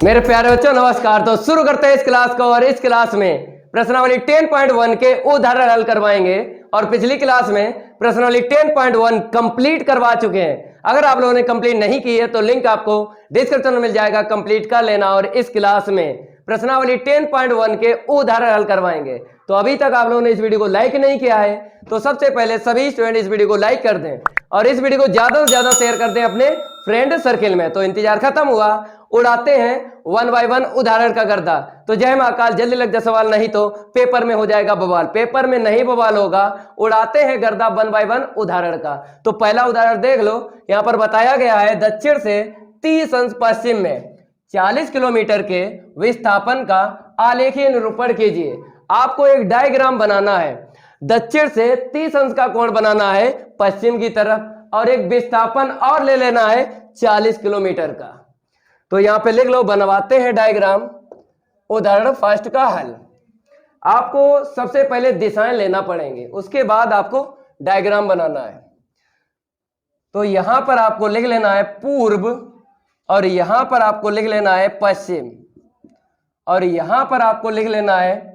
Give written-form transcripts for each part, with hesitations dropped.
मेरे प्यारे बच्चों नमस्कार। तो शुरू करते हैं इस क्लास को। और इस क्लास में प्रश्नावली 10.1 के उदाहरण हल करवाएंगे। और पिछली क्लास में प्रश्नावली 10.1 कंप्लीट करवा चुके हैं। अगर आप लोगों ने कंप्लीट नहीं की है तो लिंक आपको डिस्क्रिप्शन में मिल जाएगा, कंप्लीट कर लेना। और इस क्लास में प्रश्नावली 10.1 के उदाहरण हल करवाएंगे। तो अभी तक आप लोगों ने इस वीडियो को लाइक नहीं किया है तो सबसे पहले सभी स्टूडेंट इस वीडियो को लाइक कर दें और इस वीडियो को ज्यादा से ज्यादा शेयर कर दें अपने फ्रेंड सर्किल में। तो इंतजार खत्म हुआ, उड़ाते हैं 1 बाय 1 उदाहरण का गर्दा। तो जय महाकाल, जल्दी लग जा सवाल, नहीं तो पेपर में हो जाएगा बवाल। पेपर में नहीं बवाल होगा, उड़ाते हैं गर्दा 1 बाय 1 उदाहरण का। तो पहला उदाहरण देख लो। यहां पर बताया गया है दक्षिण से 30 अंश पश्चिम में 40 किलोमीटर के विस्थापन का आलेखीय निरूपण कीजिए। आपको एक डायग्राम बनाना है। दक्षिण से 30 अंश का कोण बनाना है पश्चिम की तरफ और एक विस्थापन और ले लेना है 40 किलोमीटर का। तो यहां पे लिख लो, बनवाते हैं डायग्राम। उदाहरण फर्स्ट का हल। आपको सबसे पहले दिशाएं लेना पड़ेंगे, उसके बाद आपको डायग्राम बनाना है। तो यहां पर आपको लिख लेना है पूर्व और यहां पर आपको लिख लेना है पश्चिम और यहां पर आपको लिख लेना है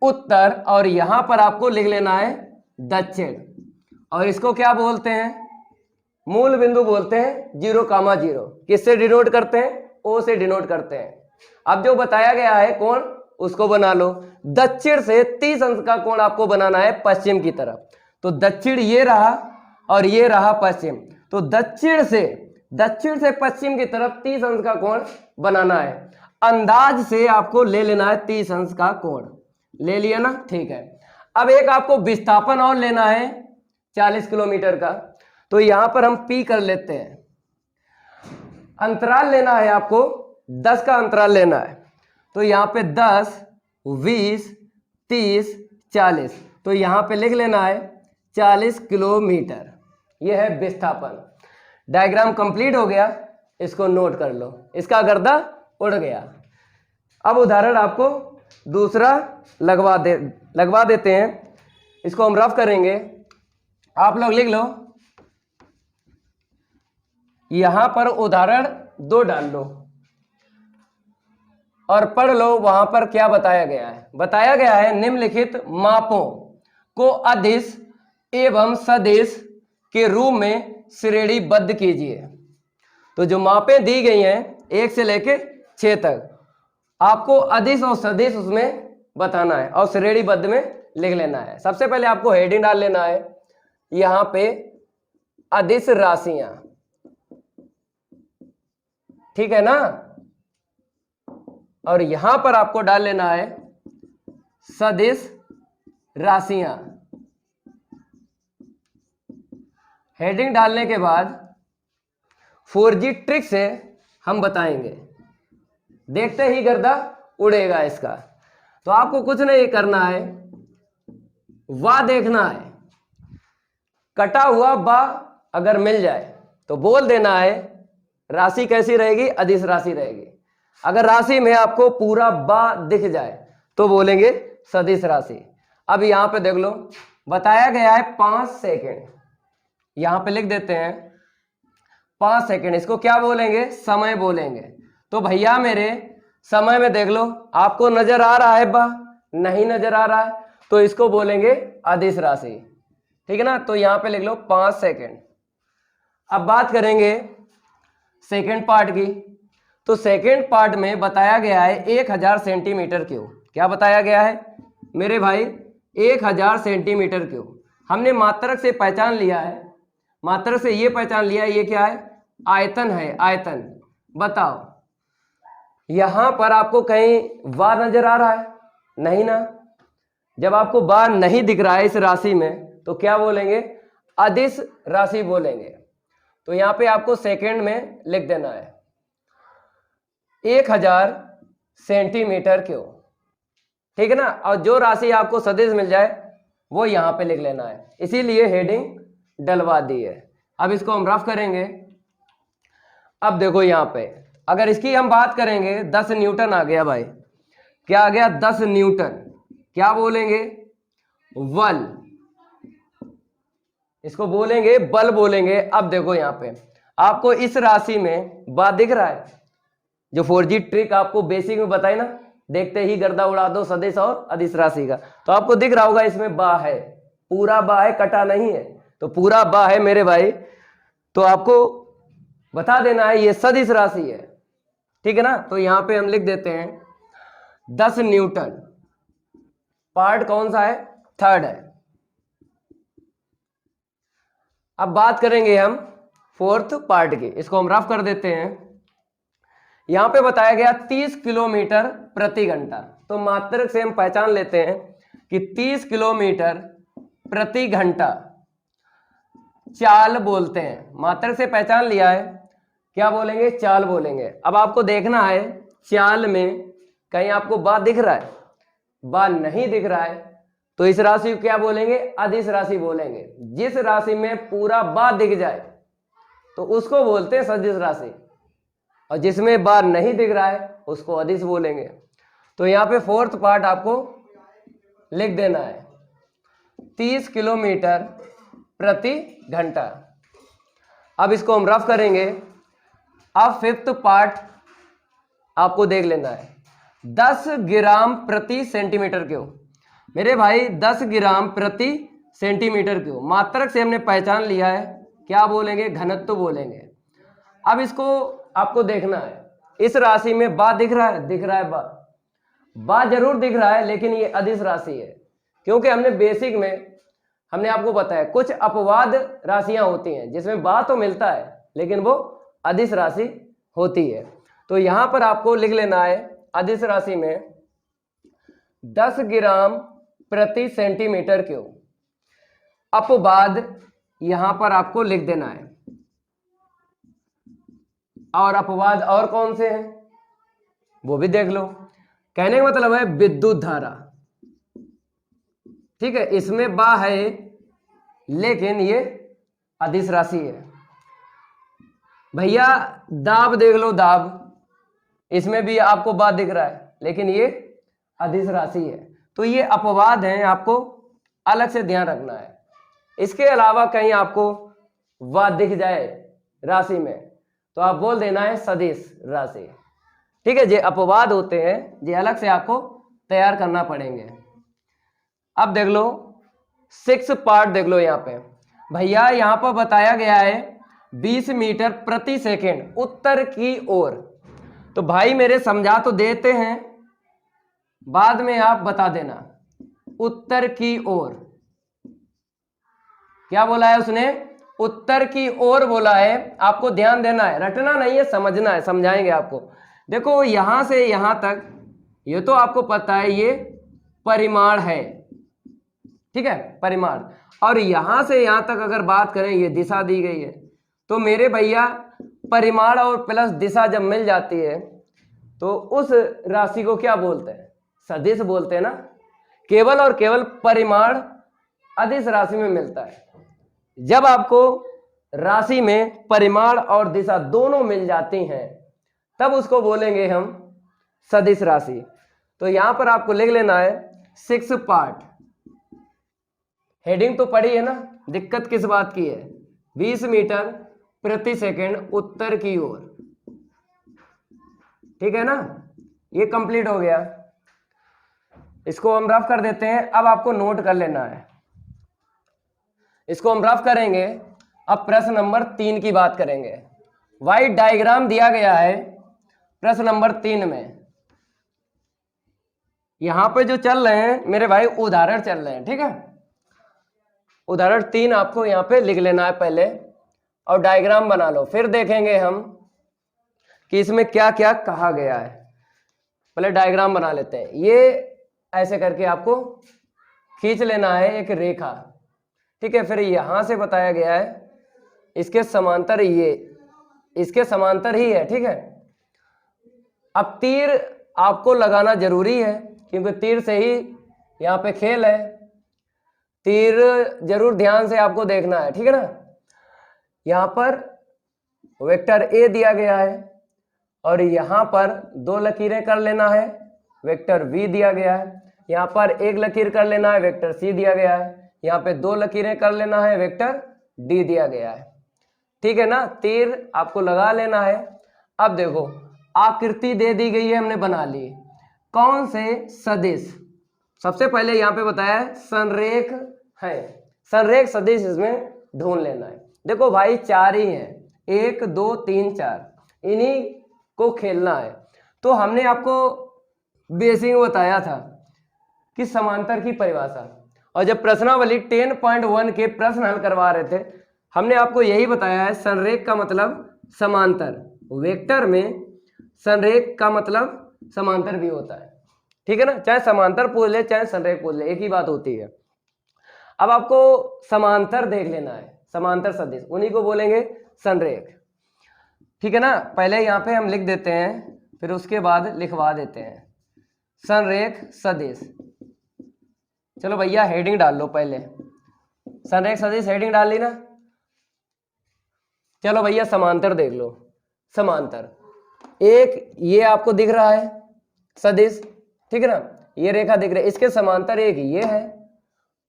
उत्तर और यहां पर आपको लिख लेना है दक्षिण। और इसको क्या बोलते हैं? मूल बिंदु बोलते हैं 0,0। किससे डिनोट करते हैं? ओ से डिनोट करते हैं। अब जो बताया गया है कोण उसको बना लो। दक्षिण से 30 अंश का कोण आपको बनाना है पश्चिम की तरफ। तो दक्षिण ये रहा और ये रहा पश्चिम। तो दक्षिण से पश्चिम की तरफ 30 अंश का कोण बनाना है। अंदाज से आपको ले लेना है 30 अंश का कोण। ले लिया ना, ठीक है। अब एक आपको विस्थापन और लेना है 40 किलोमीटर का। तो यहां पर हम P कर लेते हैं। अंतराल लेना है आपको 10 का अंतराल लेना है। तो यहां पे 10, 20, 30, 40। तो यहां पे लिख लेना है 40 किलोमीटर। यह है विस्थापन। डायग्राम कंप्लीट हो गया, इसको नोट कर लो। इसका गर्दा उड़ गया। अब उदाहरण आपको दूसरा लगवा देते हैं। इसको हम रफ करेंगे। आप लोग लिख लो, यहां पर उदाहरण 2 डाल लो और पढ़ लो वहां पर क्या बताया गया है। बताया गया है निम्नलिखित मापों को अदिश एवं सदिश के रूप में श्रेणीबद्ध कीजिए। तो जो मापें दी गई हैं 1 से लेके 6 तक, आपको अदिश और सदिश उसमें बताना है और श्रेणीबद्ध में लिख लेना है। सबसे पहले आपको हेडिंग डाल लेना है यहां पे अदिश राशियां, ठीक है ना। और यहां पर आपको डाल लेना है सदिश राशियां। हेडिंग डालने के बाद 4G ट्रिक से हम बताएंगे। देखते ही गर्दा उड़ेगा इसका। तो आपको कुछ नहीं करना है, वाह देखना है। कटा हुआ बा अगर मिल जाए तो बोल देना है राशि कैसी रहेगी? अदिश राशि रहेगी। अगर राशि में आपको पूरा बा दिख जाए तो बोलेंगे सदिश राशि। अब यहां पे देख लो, बताया गया है 5 सेकेंड। यहां पे लिख देते हैं 5 सेकेंड। इसको क्या बोलेंगे? समय बोलेंगे। तो भैया मेरे समय में देख लो, आपको नजर आ रहा है बा? नहीं नजर आ रहा है तो इसको बोलेंगे अदिश राशि, ठीक है ना। तो यहां पे लिख लो 5 सेकेंड। अब बात करेंगे सेकेंड पार्ट की। तो सेकेंड पार्ट में बताया गया है 1000 सेंटीमीटर क्यूब। क्या बताया गया है मेरे भाई? 1000 सेंटीमीटर क्यूब। हमने मात्रक से पहचान लिया है, मात्रक से ये पहचान लिया है ये क्या है? आयतन है, आयतन। बताओ यहां पर आपको कहीं बार नजर आ रहा है? नहीं ना। जब आपको बार नहीं दिख रहा है इस राशि में तो क्या बोलेंगे? अदिश राशि बोलेंगे। तो यहां पे आपको सेकेंड में लिख देना है 1000 सेंटीमीटर क्यूब, ठीक है ना। और जो राशि आपको सदिश मिल जाए वो यहां पे लिख लेना है, इसीलिए हेडिंग डलवा दी है। अब इसको हम रफ करेंगे। अब देखो यहां पे अगर इसकी हम बात करेंगे 10 न्यूटन आ गया भाई। क्या आ गया? 10 न्यूटन। क्या बोलेंगे? बल। इसको बोलेंगे बल बोलेंगे। अब देखो यहां पे आपको इस राशि में बा दिख रहा है? जो 4G ट्रिक आपको बेसिक में बताई ना, देखते ही गर्दा उड़ा दो सदिश और अदिश राशि का। तो आपको दिख रहा होगा इसमें बा है, पूरा बा है, कटा नहीं है, तो पूरा बा है मेरे भाई। तो आपको बता देना है ये सदिश राशि है, ठीक है ना। तो यहां पे हम लिख देते हैं 10 न्यूटन। पार्ट कौन सा है? थर्ड है। अब बात करेंगे हम फोर्थ पार्ट की, इसको हम रफ कर देते हैं। यहां पे बताया गया 30 किलोमीटर प्रति घंटा। तो मात्रक से हम पहचान लेते हैं कि 30 किलोमीटर प्रति घंटा चाल बोलते हैं। मात्रक से पहचान लिया है, क्या बोलेंगे? चाल बोलेंगे। अब आपको देखना है चाल में कहीं आपको बा दिख रहा है? बा नहीं दिख रहा है, तो इस राशि को क्या बोलेंगे? अदिश राशि बोलेंगे। जिस राशि में पूरा बा दिख जाए तो उसको बोलते हैं सदिश राशि, और जिसमें बा नहीं दिख रहा है उसको अदिश बोलेंगे। तो यहाँ पे फोर्थ पार्ट आपको लिख देना है 30 किलोमीटर प्रति घंटा। अब इसको हम रफ करेंगे। अब फिफ्थ पार्ट आपको देख लेना है 10 ग्राम प्रति सेंटीमीटर क्यूब। मेरे भाई 10 ग्राम प्रति सेंटीमीटर क्यूब मात्रक से हमने पहचान लिया है, क्या बोलेंगे? घनत्व बोलेंगे। अब इसको आपको देखना है, इस राशि में बा दिख रहा है? दिख रहा है बा जरूर दिख रहा है, लेकिन ये अदिश राशि है, क्योंकि हमने बेसिक में हमने आपको बताया कुछ अपवाद राशियां होती हैं जिसमें बा तो मिलता है लेकिन वो अदिश राशि होती है। तो यहां पर आपको लिख लेना है अदिश राशि में 10 ग्राम प्रति सेंटीमीटर क्यूब। अपवाद यहां पर आपको लिख देना है। और अपवाद और कौन से हैं वो भी देख लो। कहने का मतलब है विद्युत धारा, ठीक है, इसमें बा है लेकिन ये अदिश राशि है। भैया दाब देख लो, दाब, इसमें भी आपको बा दिख रहा है लेकिन ये अदिश राशि है। तो ये अपवाद हैं, आपको अलग से ध्यान रखना है। इसके अलावा कहीं आपको वा दिख जाए राशि में तो आप बोल देना है सदिश राशि, ठीक है। ये अपवाद होते हैं, ये अलग से आपको तैयार करना पड़ेंगे। अब देख लो 6 पार्ट देख लो। यहाँ पे भैया यहाँ पर बताया गया है 20 मीटर प्रति सेकेंड उत्तर की ओर। तो भाई मेरे समझा तो देते हैं, बाद में आप बता देना। उत्तर की ओर क्या बोला है उसने? उत्तर की ओर बोला है। आपको ध्यान देना है, रटना नहीं है, समझना है, समझाएंगे आपको। देखो यहां से यहां तक ये तो आपको पता है ये परिमाण है, ठीक है, परिमाण। और यहां से यहां तक अगर बात करें ये दिशा दी गई है। तो मेरे भैया परिमाण और प्लस दिशा जब मिल जाती है तो उस राशि को क्या बोलते हैं? सदिश बोलते हैं ना। केवल और केवल परिमाण अदिश राशि में मिलता है। जब आपको राशि में परिमाण और दिशा दोनों मिल जाती हैं तब उसको बोलेंगे हम सदिश राशि। तो यहां पर आपको लिख लेना है 6 पार्ट। हेडिंग तो पढ़ी है ना, दिक्कत किस बात की है? 20 मीटर प्रति सेकंड उत्तर की ओर, ठीक है ना। ये कंप्लीट हो गया, इसको हम रफ कर देते हैं। अब आपको नोट कर लेना है, इसको हम रफ करेंगे। अब प्रश्न नंबर 3 की बात करेंगे। वाइट डायग्राम दिया गया है प्रश्न नंबर 3 में। यहां पे जो चल रहे हैं मेरे भाई उदाहरण चल रहे हैं, ठीक है। उदाहरण 3 आपको यहां पे लिख लेना है पहले और डायग्राम बना लो, फिर देखेंगे हम कि इसमें क्या क्या कहा गया है। पहले डायग्राम बना लेते हैं। ये ऐसे करके आपको खींच लेना है एक रेखा, ठीक है। फिर यहां से बताया गया है इसके समांतर, ये इसके समांतर ही है, ठीक है। अब तीर आपको लगाना जरूरी है क्योंकि तीर से ही यहाँ पे खेल है। तीर जरूर ध्यान से आपको देखना है, ठीक है ना। यहाँ पर वेक्टर ए दिया गया है और यहाँ पर 2 लकीरें कर लेना है, वेक्टर वी दिया गया है। यहाँ पर 1 लकीर कर लेना है, वेक्टर सी दिया गया है। यहाँ पे 2 लकीरें कर लेना है, वेक्टर डी दिया गया है, ठीक है ना। तीर आपको लगा लेना है। अब देखो आकृति दे दी गई है, हमने बना ली। कौन से सदिश? सबसे पहले यहाँ पे बताया है संरेख है, संरेख सदिश इसमें ढूंढ लेना है। देखो भाई 4 ही हैं, 1 2 3 4, इन्हीं को खेलना है। तो हमने आपको बेसिक बताया था कि समांतर की परिभाषा, और जब प्रश्नावली 10.1 के प्रश्न हल करवा रहे थे हमने आपको यही बताया है, संरेख का मतलब समांतर, वेक्टर में संरेख का मतलब समांतर भी होता है, ठीक है ना। चाहे समांतर पूछ ले चाहे संरेख पूछ ले, एक ही बात होती है। अब आपको समांतर देख लेना है, समांतर सदिश, उन्हीं को बोलेंगे संरेख, ठीक है ना। पहले यहाँ पे हम लिख देते हैं, फिर उसके बाद लिखवा देते हैं संरेख सदिश। चलो भैया हेडिंग डाल लो पहले, संरेख सदिश हेडिंग डाल ली ना। चलो भैया समांतर देख लो, समांतर एक ये आपको दिख रहा है सदिश, ठीक है ना, ये रेखा दिख रही है, इसके समांतर एक ये है,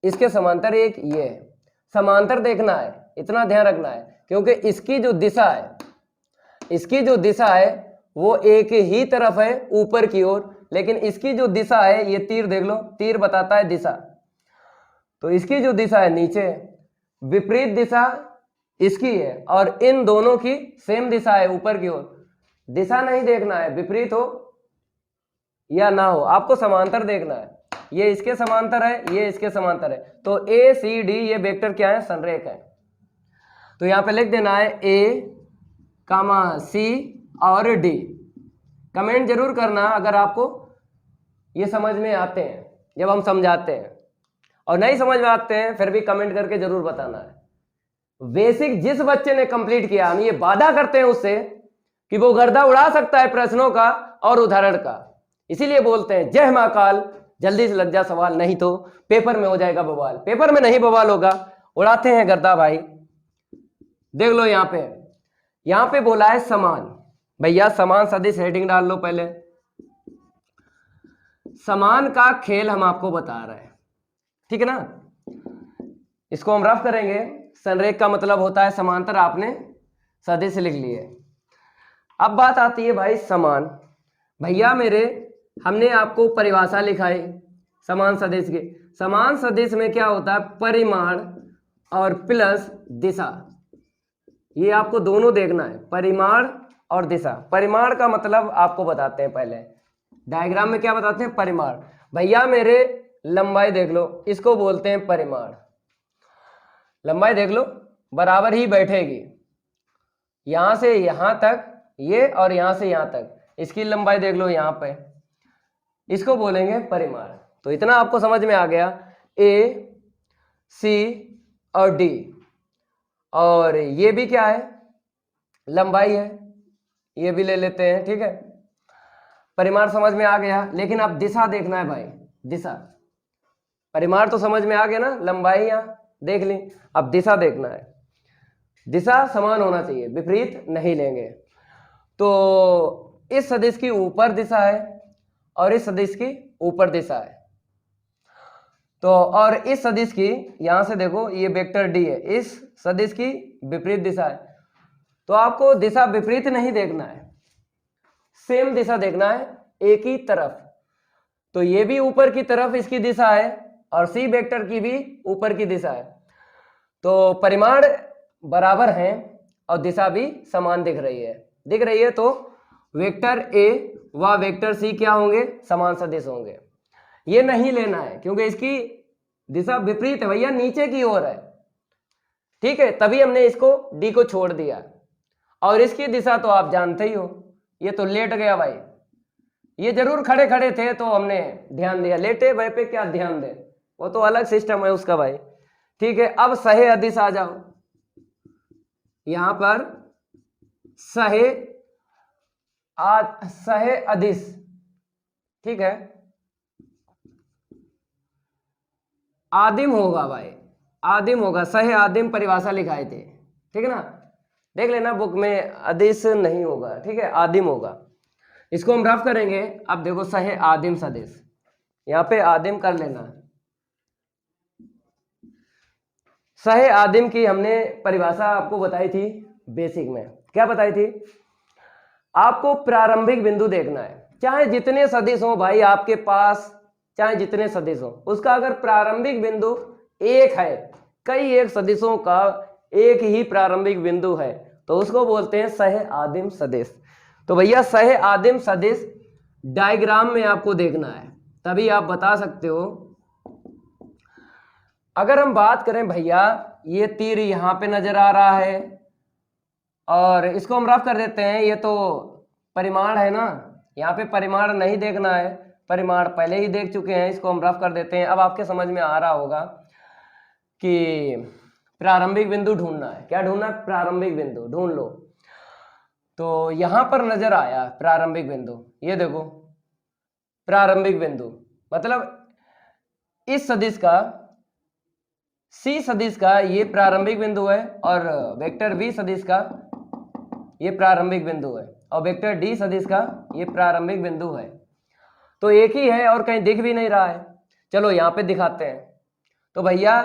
इसके समांतर एक ये है। समांतर देखना है, इतना ध्यान रखना है, क्योंकि इसकी जो दिशा है, इसकी जो दिशा है वो एक ही तरफ है ऊपर की ओर, लेकिन इसकी जो दिशा है, ये तीर देख लो, तीर बताता है दिशा, तो इसकी जो दिशा है नीचे, विपरीत दिशा इसकी है, और इन दोनों की सेम दिशा है ऊपर की ओर। दिशा नहीं देखना है विपरीत हो या ना हो, आपको समांतर देखना है। ये इसके समांतर है, ये इसके समांतर है, तो ए सी डी ये वेक्टर क्या है? संरेख है। तो यहां पे लिख देना है ए कामा सी और डी। कमेंट जरूर करना अगर आपको ये समझ में आते हैं जब हम समझाते हैं, और नहीं समझ में आते हैं फिर भी कमेंट करके जरूर बताना है। बेसिक जिस बच्चे ने कंप्लीट किया, हम ये वादा करते हैं उससे कि वो गर्दा उड़ा सकता है प्रश्नों का और उदाहरण का। इसीलिए बोलते हैं जय महाकाल, जल्दी से लग जा सवाल, नहीं तो पेपर में हो जाएगा बवाल। पेपर में नहीं बवाल होगा, उड़ाते हैं गर्दा भाई। देख लो यहां पे बोला है समान, भैया समान सदिश हेडिंग डाल लो पहले। समान का खेल हम आपको बता रहे हैं, ठीक है ना। इसको हम रफ करेंगे। संरेख का मतलब होता है समांतर, आपने सदिश लिख लिए। अब बात आती है भाई समान। भैया मेरे हमने आपको परिभाषा लिखाई समान सदिश की। समान सदिश में क्या होता है? परिमाण और प्लस दिशा, ये आपको दोनों देखना है, परिमाण और दिशा। परिमाण का मतलब आपको बताते हैं, पहले डायग्राम में क्या बताते हैं? परिमाण। भैया मेरे लंबाई देख लो, इसको बोलते हैं परिमाण। लंबाई देख लो बराबर ही बैठेगी, यहां से यहां तक ये और यहां से यहां तक, इसकी लंबाई देख लो यहां पे, इसको बोलेंगे परिमाण। तो इतना आपको समझ में आ गया, ए सी और डी, और ये भी क्या है? लंबाई है, ये भी ले लेते हैं, ठीक है। परिमाण समझ में आ गया, लेकिन अब दिशा देखना है भाई, दिशा। परिमाण तो समझ में आ गया ना, लंबाई यहां देख ली, अब दिशा देखना है। दिशा समान होना चाहिए, विपरीत नहीं लेंगे। तो इस सदिश की ऊपर दिशा है और इस सदिश की ऊपर दिशा है, तो और इस सदिश की यहां से देखो ये वेक्टर डी है, इस सदिश की विपरीत दिशा है। तो आपको दिशा विपरीत नहीं देखना है, सेम दिशा देखना है, एक ही तरफ। तो ये भी ऊपर की तरफ इसकी दिशा है और सी वेक्टर की भी ऊपर की दिशा है। तो परिमाण बराबर हैं और दिशा भी समान दिख रही है, तो वेक्टर ए व वेक्टर सी क्या होंगे? समान सदिश होंगे। ये नहीं लेना है क्योंकि इसकी दिशा विपरीत है भैया, नीचे की ओर है, ठीक है, तभी हमने इसको डी को छोड़ दिया। और इसकी दिशा तो आप जानते ही हो, ये तो लेट गया भाई, ये जरूर खड़े खड़े थे तो हमने ध्यान दिया, लेटे भाई पे क्या ध्यान दे, वो तो अलग सिस्टम है उसका भाई, ठीक है। अब सहे अदिश आ जाओ, यहां पर सहे अदिश, ठीक है, आदिम होगा भाई, आदिम होगा, सहे आदिम परिभाषा लिखाए थे, ठीक है ना। देख लेना बुक में, अदिश नहीं होगा, ठीक है, आदिम होगा। इसको हम रफ करेंगे। अब देखो सहे आदिम सदिश, यहां पे आदिम कर लेना। सहे आदिम की हमने परिभाषा आपको बताई थी बेसिक में, क्या बताई थी? आपको प्रारंभिक बिंदु देखना है, चाहे जितने सदिश हो भाई आपके पास, चाहे जितने सदिश हो, उसका अगर प्रारंभिक बिंदु एक है, कई एक सदिशों का एक ही प्रारंभिक बिंदु है, तो उसको बोलते हैं सह आदिम सदिश। तो भैया सह आदिम सदिश डायग्राम में आपको देखना है, तभी आप बता सकते हो। अगर हम बात करें भैया, ये तीर यहां पे नजर आ रहा है और इसको हम रफ कर देते हैं, ये तो परिमाण है ना, यहाँ पे परिमाण नहीं देखना है, परिमाण पहले ही देख चुके हैं, इसको हम रफ कर देते हैं। अब आपके समझ में आ रहा होगा कि प्रारंभिक बिंदु ढूंढना है, क्या ढूंढना है, प्रारंभिक बिंदु ढूंढ लो। तो यहां पर नजर आया प्रारंभिक बिंदु, ये देखो प्रारंभिक बिंदु, मतलब इस सदिश का, सी सदिश का ये प्रारंभिक बिंदु है और वेक्टर बी सदिश का ये प्रारंभिक बिंदु है और वेक्टर डी सदिश का ये प्रारंभिक बिंदु है। तो एक ही है और कहीं दिख भी नहीं रहा है। चलो यहाँ पे दिखाते हैं। तो भैया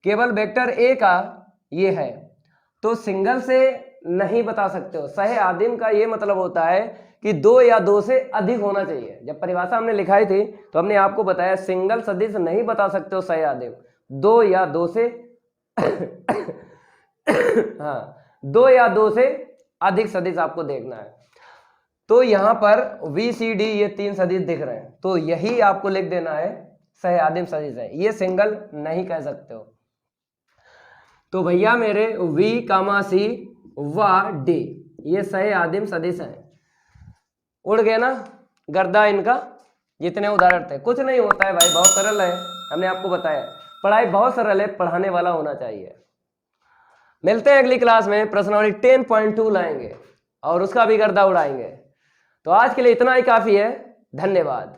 केवल वेक्टर ए का ये है, तो सिंगल से नहीं बता सकते हो। सह आदिम का ये मतलब होता है कि दो या दो से अधिक होना चाहिए। जब परिभाषा हमने लिखाई थी तो हमने आपको बताया सिंगल सदिश नहीं बता सकते हो सह आदिम, दो या दो से हाँ, दो या दो से अधिक सदिश आपको देखना है। तो यहां पर वी सी डी ये तीन सदिश दिख रहे हैं, तो यही आपको लिख देना है सह आदिम सदिश है, ये सिंगल नहीं कह सकते हो। तो भैया मेरे V, सी व D ये सह आदिम सदिश है। उड़ गए ना गर्दा इनका, जितने उदाहरण थे। कुछ नहीं होता है भाई, बहुत सरल है, हमने आपको बताया पढ़ाई बहुत सरल है, पढ़ाने वाला होना चाहिए। मिलते हैं अगली क्लास में, प्रश्नावली 10.2 लाएंगे और उसका भी गर्दा उड़ाएंगे। तो आज के लिए इतना ही काफी है, धन्यवाद।